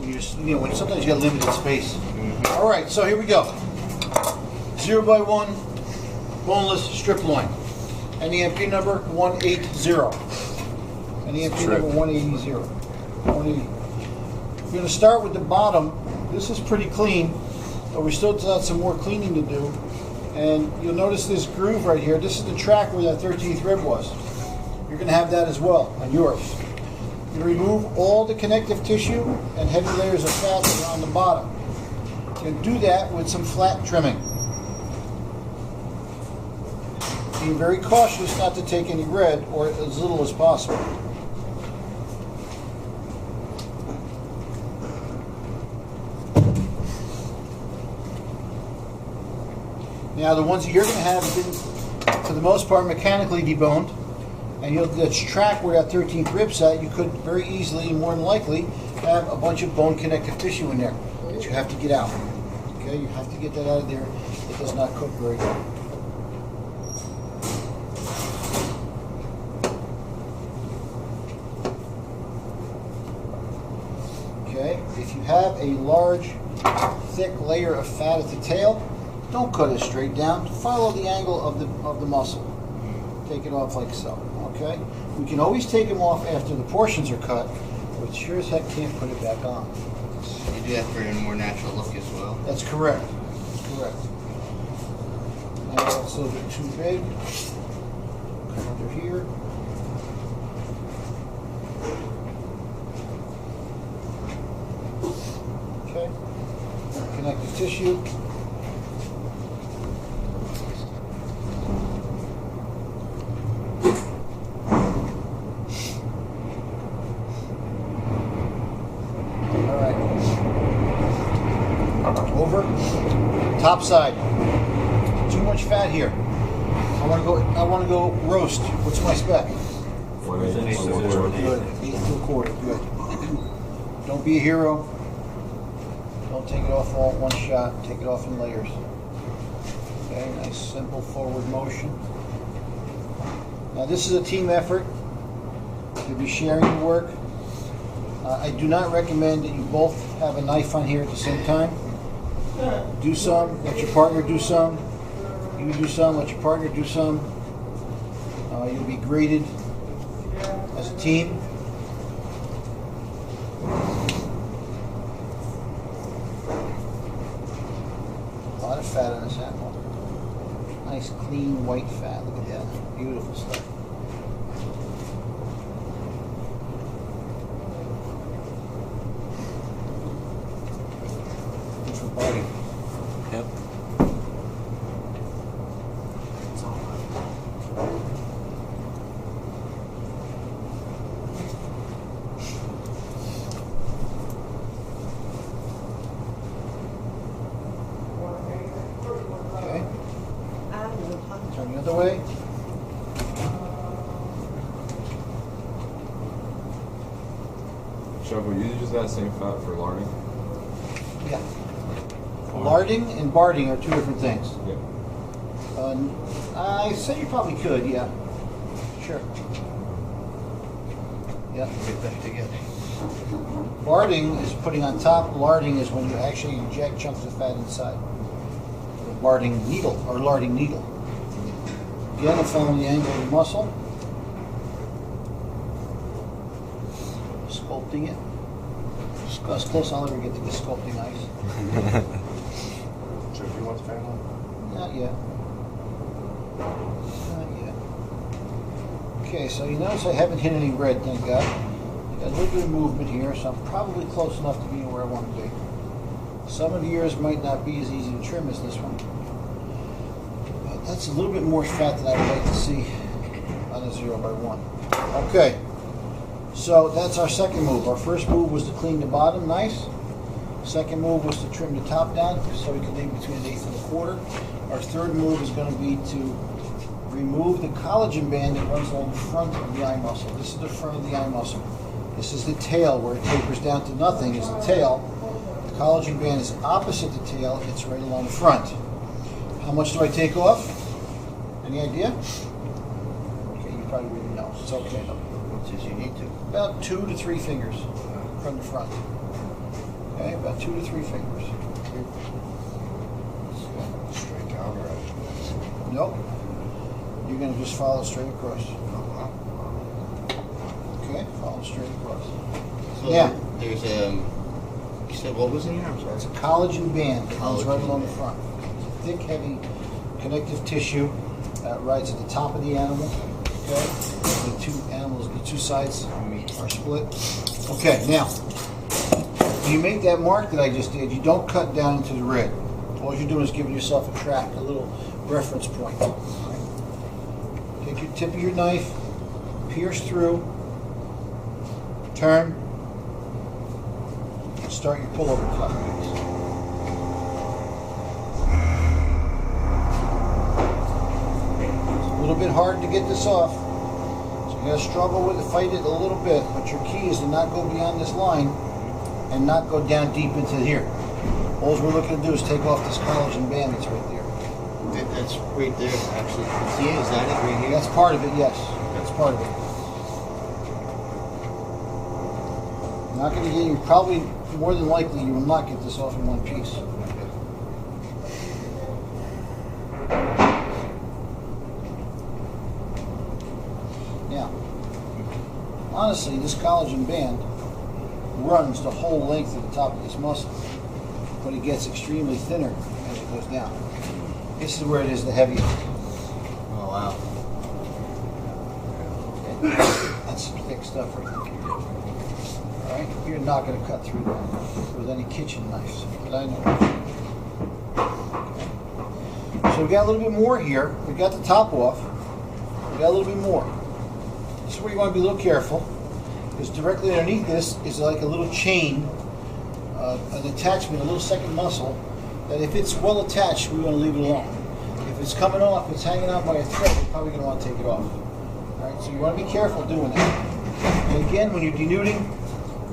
You just, when sometimes you got limited space. All right, so here we go. 0x1 boneless strip loin. NEMP number 180. NEMP number 180. 180. We're going to start with the bottom. This is pretty clean, but we still got some more cleaning to do. And you'll notice this groove right here. This is the track where that 13th rib was. You're going to have that as well on yours. You remove all the connective tissue and heavy layers of fat that are on the bottom. You do that with some flat trimming. Being very cautious not to take any red, or as little as possible. Now the ones that you're going to have have been, for the most part, mechanically deboned. And that track where that 13th rib's at, you could very easily, more than likely, have a bunch of bone connective tissue in there that you have to get out. Okay, you have to get that out of there. It does not cook very well. Okay, if you have a large, thick layer of fat at the tail, don't cut it straight down. Follow the angle of the muscle. Take it off like so. Okay, we can always take them off after the portions are cut, but sure as heck can't put it back on. You do that for a more natural look as well. That's correct. That's correct. Now that's a little bit too big. Come under here. Okay. Connective tissue. Over, top side. Too much fat here. I want to go roast. What's my spec? 1/8 to 1/4. Good. 8 to 1/4. Good. Don't be a hero. Don't take it off all at one shot. Take it off in layers. Okay, nice simple forward motion. Now this is a team effort. You'll be sharing the work. I do not recommend that you both have a knife on here at the same time. Do some, let your partner do some. You do some, let your partner do some. You'll be graded as a team. A lot of fat on this animal. Nice clean white fat. Look at that. Beautiful stuff. Body. Yep. Okay. Turn the other way. Chuck, will you use that same fat for larding? Yeah. Larding and barding are two different things. Yeah. I said you probably could, yeah. Sure. Yeah. Get that together. Barding is putting on top. Larding is when you actually inject chunks of fat inside. The barding needle, or larding needle. Again, I'm following the angle of the muscle. Sculpting it. As close I'll ever get to the sculpting ice. So if you want the fan on? Not yet. Not yet. Okay, so you notice I haven't hit any red, thank God. Got a little bit of movement here, so I'm probably close enough to being where I want to be. Some of yours might not be as easy to trim as this one. But that's a little bit more fat than I would like to see on a 0x1. Okay, so that's our second move. Our first move was to clean the bottom nice. Second move was to trim the top down so we could leave between an 1/8 and 1/4. Our third move is going to be to remove the collagen band that runs along the front of the eye muscle. This is the front of the eye muscle. This is the tail where it tapers down to nothing is the tail. The collagen band is opposite the tail. It's right along the front. How much do I take off? Any idea? Okay, you probably already know. It's okay though. What says you need to? About 2 to 3 fingers from the front. Okay, about 2 to 3 fingers. Straight down or out? Nope. You're going to just follow straight across. Okay, follow straight across. So Yeah. there's you said what was in here? I'm sorry. It's a collagen band that runs right Collagen along the band. front. It's a thick, heavy connective tissue that rides at the top of the animal. Okay, the two sides are split. Okay, now when you make that mark that I just did, you don't cut down into the red. All you're doing is giving yourself a track, a little reference point. All right. Take your tip of your knife, pierce through, turn, and start your pullover cut. It's a little bit hard to get this off, so you gotta struggle with it, fight it a little bit, but your key is to not go beyond this line and not go down deep into here. All we're looking to do is take off this collagen band that's right there. That's right there, actually. See it? Is that it right here? That's part of it, yes. That's part of it. Not going to get you, probably more than likely, you will not get this off in one piece. Now, honestly, this collagen band runs the whole length of the top of this muscle, but it gets extremely thinner as it goes down. This is where it is the heaviest. Oh, wow. That's some thick stuff right there. Alright, you're not going to cut through that with any kitchen knives, but I know. Okay. So we got a little bit more here. We got the top off. We got a little bit more. This is where you want to be a little careful, because directly underneath this is like a little chain, an attachment, a little second muscle, that if it's well attached, we want to leave it alone. If it's coming off, it's hanging out by a thread, you're probably going to want to take it off. Alright, so you want to be careful doing that. And again, when you're denuding,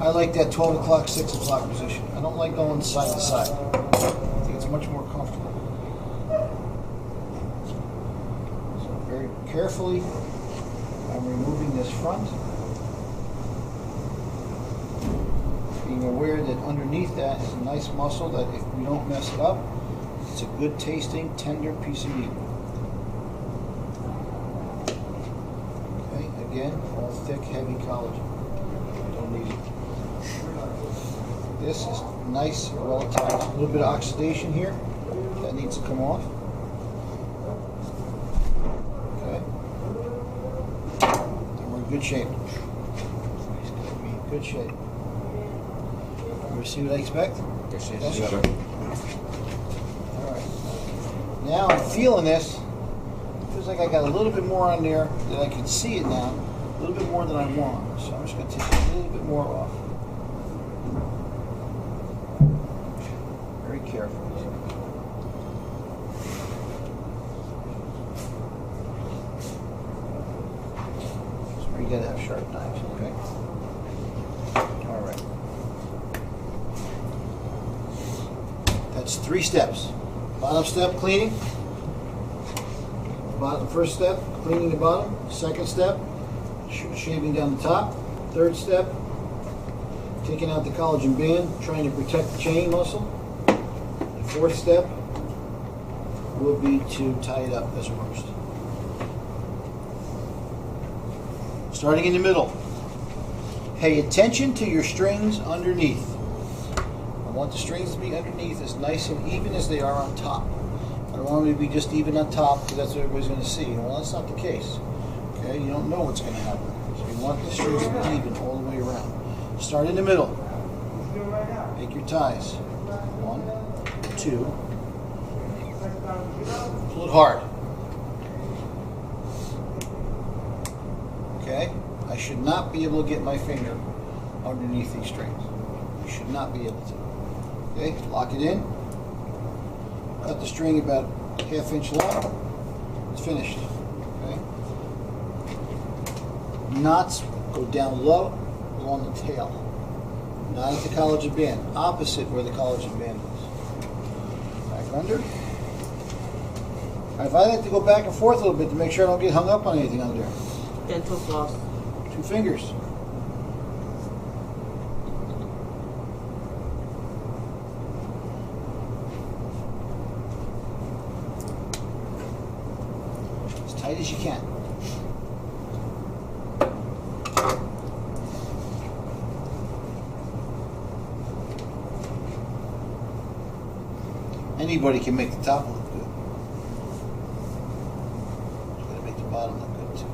I like that 12 o'clock, 6 o'clock position. I don't like going side to side. I think it's much more comfortable. So very carefully, I'm removing this front. Being aware that underneath that is a nice muscle that if we don't mess it up, it's a good tasting, tender piece of meat. Okay, again, all thick, heavy collagen. Don't need it. This is nice, well attached. A little bit of oxidation here. That needs to come off. Okay. And we're in good shape. Good shape. You see what I expect? Yes, Yes. sir. Alright. Now I'm feeling this. It feels like I got a little bit more on there that I can see it now. A little bit more than I want. So I'm just going to take a little bit more off. Very careful. That's where you got to have sharp knives, okay? Alright. That's 3 steps. Bottom step, cleaning. First step, cleaning the bottom. Second step, shaving down the top. Third step, taking out the collagen band, trying to protect the chain muscle. The fourth step will be to tie it up as a roast. Starting in the middle. Pay attention to your strings underneath. I want the strings to be underneath as nice and even as they are on top. I don't want them to be just even on top because that's what everybody's going to see. Well, that's not the case. Okay, you don't know what's going to happen. So you want the strings to be even all the way around. Start in the middle. Make your ties. 1, 2. Pull it hard. Okay? I should not be able to get my finger underneath these strings. You should not be able to. Okay? Lock it in. Cut the string about a ½ inch long. It's finished. Okay? Knots go down low along the tail. Not at the collagen band. Opposite where the collagen band is. Back under. If I like to go back and forth a little bit to make sure I don't get hung up on anything under there. Dental floss. 2 fingers. tight as you can. Anybody can make the top look good. You gotta make the bottom look good too.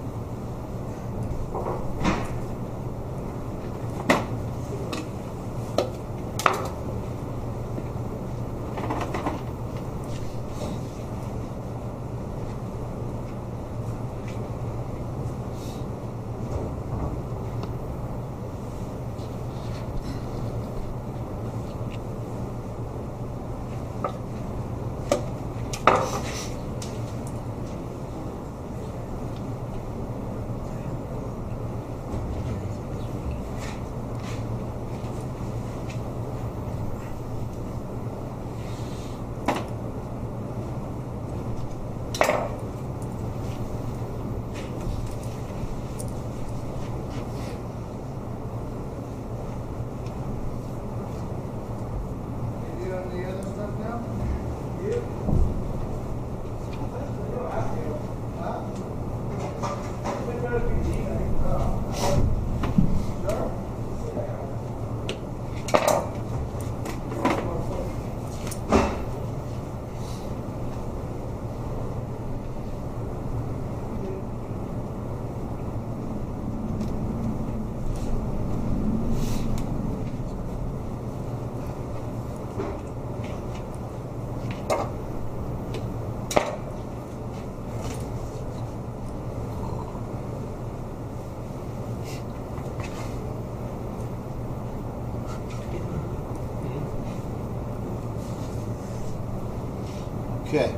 Okay.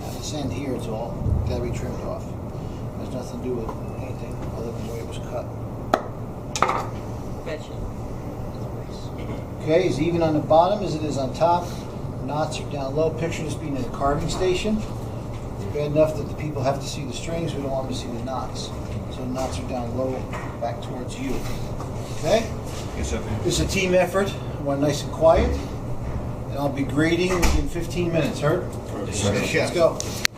Now this end here, it's all gotta be trimmed off. There's nothing to do with anything other than the way it was cut. Betcha. Okay, it's even on the bottom as it is on top. Knots are down low. Picture this being in a carving station. Bad enough that the people have to see the strings. We don't want them to see the knots. So the knots are down low, back towards you. Okay? Yes, sir. This is a team effort. I want nice and quiet. And I'll be grading in 15 minutes. Heard? Yes, sir. Let's go.